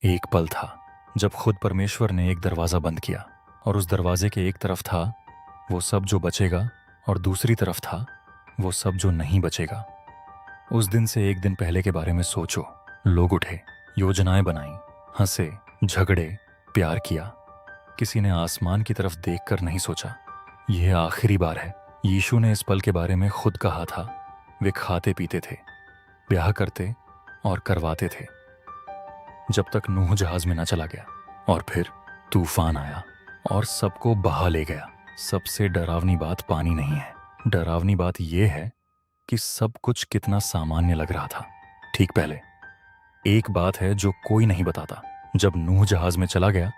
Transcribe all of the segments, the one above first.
एक पल था जब खुद परमेश्वर ने एक दरवाज़ा बंद किया और उस दरवाजे के एक तरफ था वो सब जो बचेगा और दूसरी तरफ था वो सब जो नहीं बचेगा। उस दिन से एक दिन पहले के बारे में सोचो। लोग उठे, योजनाएं बनाई, हंसे, झगड़े, प्यार किया। किसी ने आसमान की तरफ देखकर नहीं सोचा यह आखिरी बार है। यीशु ने इस पल के बारे में खुद कहा था। वे खाते पीते थे, ब्याह करते और करवाते थे जब तक नूह जहाज में न चला गया। और फिर तूफान आया और सबको बहा ले गया। सबसे डरावनी बात पानी नहीं है, डरावनी बात यह है कि सब कुछ कितना सामान्य लग रहा था ठीक पहले। एक बात है जो कोई नहीं बताता, जब नूह जहाज में चला गया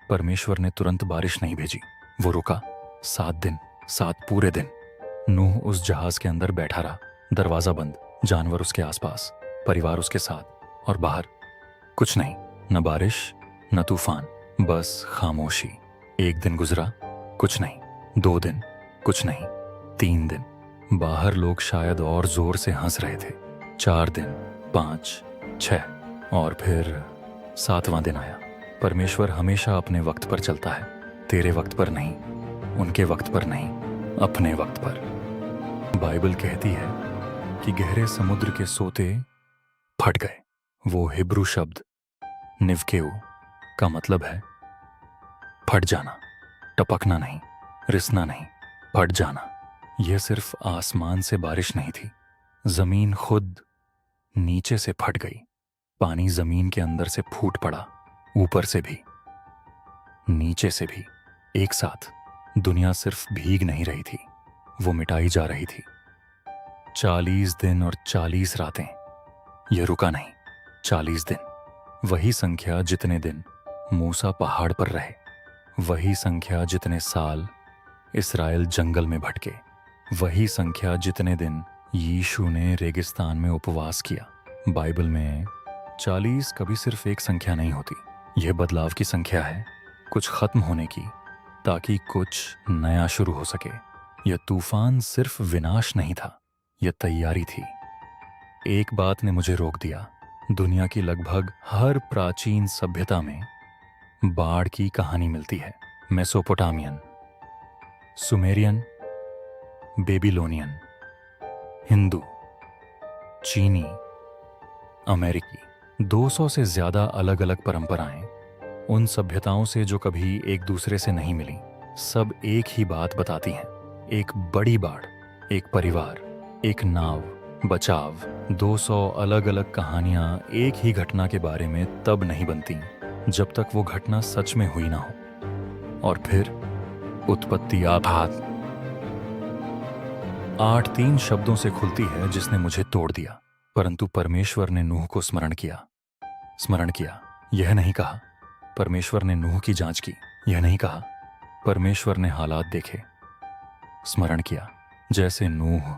परमेश्वर ने तुरंत बारिश नहीं भेजी। वो रुका 7 दिन, 7 पूरे दिन। नूह उस जहाज के अंदर बैठा रहा, दरवाजा बंद, जानवर उसके आसपास, परिवार उसके साथ, और बाहर कुछ नहीं, न बारिश न तूफान, बस खामोशी। एक दिन गुजरा, कुछ नहीं। 2 दिन, कुछ नहीं। 3 दिन, बाहर लोग शायद और जोर से हंस रहे थे। 4 दिन, 5, 6, और फिर 7वां दिन आया। परमेश्वर हमेशा अपने वक्त पर चलता है, तेरे वक्त पर नहीं, उनके वक्त पर नहीं, अपने वक्त पर। बाइबल कहती है कि गहरे समुद्र के सोते फट गए। वो हिब्रू शब्द निवकेऊ का मतलब है फट जाना, टपकना नहीं, रिसना नहीं, फट जाना। यह सिर्फ आसमान से बारिश नहीं थी, जमीन खुद नीचे से फट गई। पानी जमीन के अंदर से फूट पड़ा, ऊपर से भी, नीचे से भी, एक साथ। दुनिया सिर्फ भीग नहीं रही थी, वो मिटाई जा रही थी। 40 दिन और 40 रातें, यह रुका नहीं। 40 दिन, वही संख्या जितने दिन मूसा पहाड़ पर रहे, वही संख्या जितने साल इस्राएल जंगल में भटके, वही संख्या जितने दिन यीशु ने रेगिस्तान में उपवास किया। बाइबल में 40 कभी सिर्फ एक संख्या नहीं होती, यह बदलाव की संख्या है, कुछ खत्म होने की, ताकि कुछ नया शुरू हो सके। यह तूफान सिर्फ विनाश नहीं था, यह तैयारी थी। एक बात ने मुझे रोक दिया। दुनिया की लगभग हर प्राचीन सभ्यता में बाढ़ की कहानी मिलती है। मेसोपोटामियन, सुमेरियन, बेबीलोनियन, हिंदू, चीनी, अमेरिकी, 200 से ज्यादा अलग अलग परंपराएं उन सभ्यताओं से जो कभी एक दूसरे से नहीं मिली। सब एक ही बात बताती हैं, एक बड़ी बाढ़, एक परिवार, एक नाव, बचाव। 200 अलग अलग कहानियां एक ही घटना के बारे में तब नहीं बनती जब तक वो घटना सच में हुई ना हो। और फिर उत्पत्ति आघात 8 शब्दों से खुलती है जिसने मुझे तोड़ दिया। परंतु परमेश्वर ने नूह को स्मरण किया। यह नहीं कहा परमेश्वर ने नूह की जांच की, यह नहीं कहा परमेश्वर ने हालात देखे। स्मरण किया जैसे नूह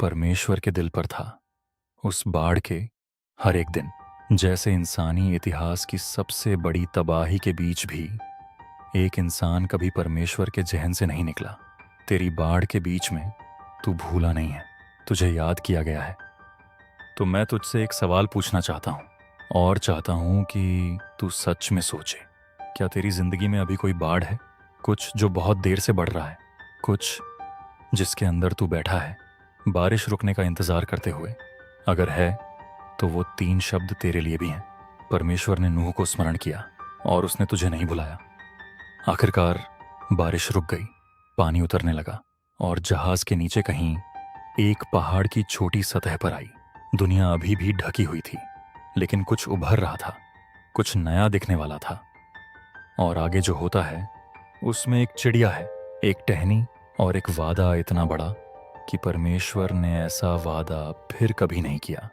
परमेश्वर के दिल पर था उस बाढ़ के हर एक दिन। जैसे इंसानी इतिहास की सबसे बड़ी तबाही के बीच भी एक इंसान कभी परमेश्वर के जहन से नहीं निकला। तेरी बाढ़ के बीच में तू भूला नहीं है, तुझे याद किया गया है। तो मैं तुझसे एक सवाल पूछना चाहता हूँ, और चाहता हूँ कि तू सच में सोचे, क्या तेरी जिंदगी में अभी कोई बाढ़ है? कुछ जो बहुत देर से बढ़ रहा है, कुछ जिसके अंदर तू बैठा है बारिश रुकने का इंतजार करते हुए? अगर है तो वो 3 शब्द तेरे लिए भी हैं। परमेश्वर ने नूह को स्मरण किया और उसने तुझे नहीं भुलाया। आखिरकार बारिश रुक गई, पानी उतरने लगा और जहाज के नीचे कहीं एक पहाड़ की छोटी सतह पर आई। दुनिया अभी भी ढकी हुई थी, लेकिन कुछ उभर रहा था, कुछ नया दिखने वाला था। और आगे जो होता है उसमें एक चिड़िया है, एक टहनी और एक वादा इतना बड़ा कि परमेश्वर ने ऐसा वादा फिर कभी नहीं किया।